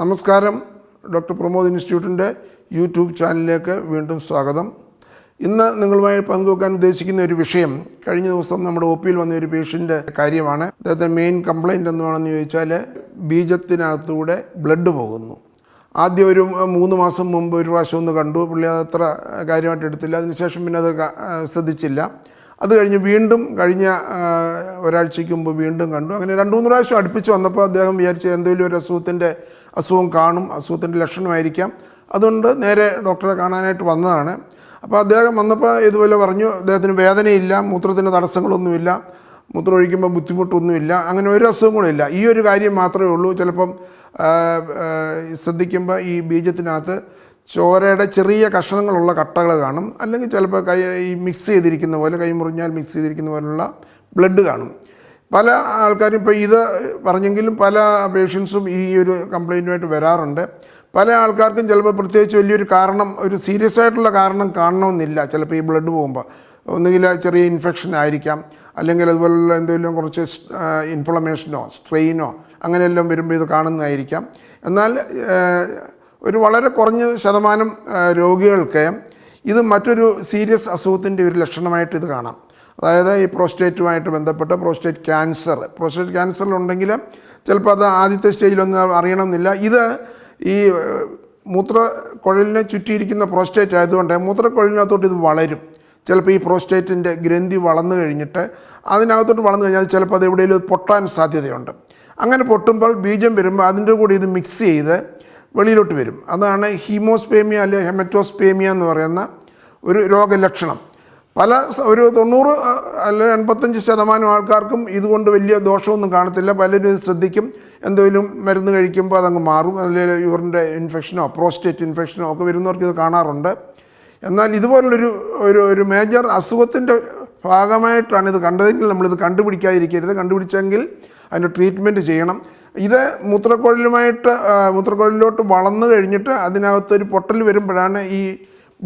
നമസ്കാരം. Doctor Pramod ഇൻസ്റ്റിറ്റ്യൂട്ടിൻ്റെ YouTube ചാനലിലേക്ക് വീണ്ടും സ്വാഗതം. ഇന്ന് നിങ്ങളുമായി പങ്കുവെക്കാൻ ഉദ്ദേശിക്കുന്ന ഒരു വിഷയം, കഴിഞ്ഞ ദിവസം നമ്മുടെ ഒ പിയിൽ വന്ന ഒരു പേഷ്യൻ്റെ കാര്യമാണ്. അദ്ദേഹത്തെ മെയിൻ കംപ്ലയിൻ്റ് എന്താണെന്ന് ചോദിച്ചാൽ ബീജത്തിനകത്തൂടെ ബ്ലഡ് പോകുന്നു. ആദ്യം ഒരു 3 മാസം മുമ്പ് ഒരു പ്രാവശ്യം ഒന്ന് കണ്ടു, പുള്ളി അതത്ര കാര്യമായിട്ട് എടുത്തില്ല. അതിനുശേഷം പിന്നെ അത് ശ്രദ്ധിച്ചില്ല. അത് കഴിഞ്ഞ് വീണ്ടും കഴിഞ്ഞ ഒരാഴ്ചയ്ക്ക് മുമ്പ് വീണ്ടും കണ്ടു. അങ്ങനെ 2-3 പ്രാവശ്യം അടുപ്പിച്ച് വന്നപ്പോൾ അദ്ദേഹം വിചാരിച്ച എന്തെങ്കിലും ഒരു അസുഖം കാണും, അസുഖത്തിൻ്റെ ലക്ഷണമായിരിക്കാം. അതുകൊണ്ട് നേരെ ഡോക്ടറെ കാണാനായിട്ട് വന്നതാണ്. അപ്പോൾ അദ്ദേഹം വന്നപ്പോൾ ഇതുപോലെ പറഞ്ഞു, അദ്ദേഹത്തിന് വേദനയില്ല, മൂത്രത്തിന് തടസ്സങ്ങളൊന്നുമില്ല, മൂത്രം ഒഴിക്കുമ്പോൾ ബുദ്ധിമുട്ടൊന്നുമില്ല, അങ്ങനെ ഒരു അസുഖങ്ങളുമില്ല. ഈ ഒരു കാര്യം മാത്രമേ ഉള്ളൂ. ചിലപ്പം ശ്രദ്ധിക്കുമ്പോൾ ഈ ബീജത്തിനകത്ത് ചോരയുടെ ചെറിയ കഷ്ണങ്ങളുള്ള കട്ടകൾ കാണും, അല്ലെങ്കിൽ ചിലപ്പോൾ ഈ മിക്സ് ചെയ്തിരിക്കുന്ന പോലെ, കൈ മുറിഞ്ഞാൽ മിക്സ് ചെയ്തിരിക്കുന്ന പോലുള്ള ബ്ലഡ് കാണും. പല ആൾക്കാരും ഇപ്പോൾ ഇത് പറഞ്ഞെങ്കിലും പല പേഷ്യൻസും ഈ ഒരു കംപ്ലയിൻറ്റുമായിട്ട് വരാറുണ്ട്. പല ആൾക്കാർക്കും ചിലപ്പോൾ പ്രത്യേകിച്ച് വലിയൊരു കാരണം, ഒരു സീരിയസ് ആയിട്ടുള്ള കാരണം കാണണമെന്നില്ല. ചിലപ്പോൾ ഈ ബ്ലഡ് പോകുമ്പോൾ ഒന്നുകിൽ ചെറിയ ഇൻഫെക്ഷൻ ആയിരിക്കാം, അല്ലെങ്കിൽ അതുപോലുള്ള എന്തെങ്കിലും കുറച്ച് ഇൻഫ്ലമേഷനോ സ്ട്രെയിനോ അങ്ങനെയെല്ലാം വരുമ്പോൾ ഇത് കാണുന്നതായിരിക്കാം. എന്നാൽ ഒരു വളരെ കുറഞ്ഞ ശതമാനം രോഗികൾക്ക് ഇത് മറ്റൊരു സീരിയസ് അസുഖത്തിൻ്റെ ഒരു ലക്ഷണമായിട്ട് ഇത് കാണാം. അതായത് ഈ പ്രോസ്റ്റേറ്റുമായിട്ട് ബന്ധപ്പെട്ട പ്രോസ്റ്റേറ്റ് ക്യാൻസറിലുണ്ടെങ്കിൽ ചിലപ്പോൾ അത് ആദ്യത്തെ സ്റ്റേജിലൊന്നും അറിയണമെന്നില്ല. ഇത് ഈ മൂത്രക്കുഴലിനെ ചുറ്റിയിരിക്കുന്ന പ്രോസ്റ്റേറ്റ് ആയതുകൊണ്ട് മൂത്രക്കുഴലിനകത്തോട്ട് ഇത് വളരും. ചിലപ്പോൾ ഈ പ്രോസ്റ്റേറ്റിൻ്റെ ഗ്രന്ഥി വളർന്നു കഴിഞ്ഞിട്ട് അതിനകത്തോട്ട് വളർന്നു കഴിഞ്ഞാൽ ചിലപ്പോൾ അത് എവിടെയെങ്കിലും പൊട്ടാൻ സാധ്യതയുണ്ട്. അങ്ങനെ പൊട്ടുമ്പോൾ ബീജം വരുമ്പോൾ അതിൻ്റെ കൂടെ ഇത് മിക്സ് ചെയ്ത് വെളിയിലോട്ട് വരും. അതാണ് ഹീമോസ്പേമിയ അല്ലെങ്കിൽ ഹെമറ്റോസ്പേമിയ എന്ന് പറയുന്ന ഒരു രോഗലക്ഷണം. ഒരു 90 അല്ലെങ്കിൽ 85% ആൾക്കാർക്കും ഇതുകൊണ്ട് വലിയ ദോഷമൊന്നും കാണത്തില്ല. പലരും ഇത് ശ്രദ്ധിക്കും, എന്തെങ്കിലും മരുന്ന് കഴിക്കുമ്പോൾ അതങ്ങ് മാറും. അല്ലെങ്കിൽ യൂറിൻ്റെ ഇൻഫെക്ഷനോ പ്രോസ്റ്റേറ്റ് ഇൻഫെക്ഷനോ ഒക്കെ വരുന്നവർക്ക് ഇത് കാണാറുണ്ട്. എന്നാൽ ഇതുപോലുള്ളൊരു ഒരു മേജർ അസുഖത്തിൻ്റെ ഭാഗമായിട്ടാണ് ഇത് കണ്ടതെങ്കിൽ നമ്മളിത് കണ്ടുപിടിക്കാതിരിക്കരുത്. കണ്ടുപിടിച്ചെങ്കിൽ അതിൻ്റെ ട്രീറ്റ്മെൻറ്റ് ചെയ്യണം. ഇത് മൂത്രക്കുഴലിലോട്ട് വളർന്നു കഴിഞ്ഞിട്ട് അതിനകത്തൊരു പൊട്ടൽ വരുമ്പോഴാണ് ഈ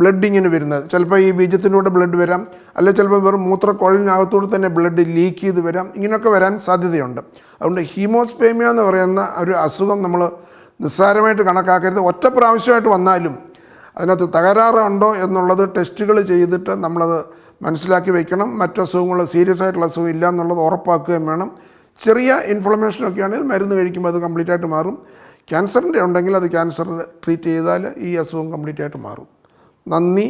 ബ്ലഡ് ഇങ്ങനെ വരുന്നത്. ചിലപ്പോൾ ഈ ബീജത്തിലൂടെ ബ്ലഡ് വരാം, അല്ലെങ്കിൽ ചിലപ്പോൾ വെറും മൂത്രക്കുഴലിനകത്തൂടെ തന്നെ ബ്ലഡ് ലീക്ക് ചെയ്ത് വരാം. ഇങ്ങനെയൊക്കെ വരാൻ സാധ്യതയുണ്ട്. അതുകൊണ്ട് ഹീമോസ്പേമിയ എന്ന് പറയുന്ന ഒരു അസുഖം നമ്മൾ നിസ്സാരമായിട്ട് കണക്കാക്കരുത്. ഒറ്റ പ്രാവശ്യമായിട്ട് വന്നാലും അതിനകത്ത് തകരാറുണ്ടോ എന്നുള്ളത് ടെസ്റ്റുകൾ ചെയ്തിട്ട് നമ്മളത് മനസ്സിലാക്കി വയ്ക്കണം. മറ്റസുഖങ്ങൾ സീരിയസ് ആയിട്ടുള്ള അസുഖം ഇല്ല എന്നുള്ളത് ഉറപ്പാക്കുകയും വേണം. ചെറിയ ഇൻഫ്ലമേഷനൊക്കെ ആണെങ്കിൽ മരുന്ന് കഴിക്കുമ്പോൾ അത് കംപ്ലീറ്റ് ആയിട്ട് മാറും. ക്യാൻസറിൻ്റെ ഉണ്ടെങ്കിൽ അത് ക്യാൻസർ ട്രീറ്റ് ചെയ്താൽ ഈ അസുഖം കംപ്ലീറ്റ് ആയിട്ട് മാറും. നന്ദി.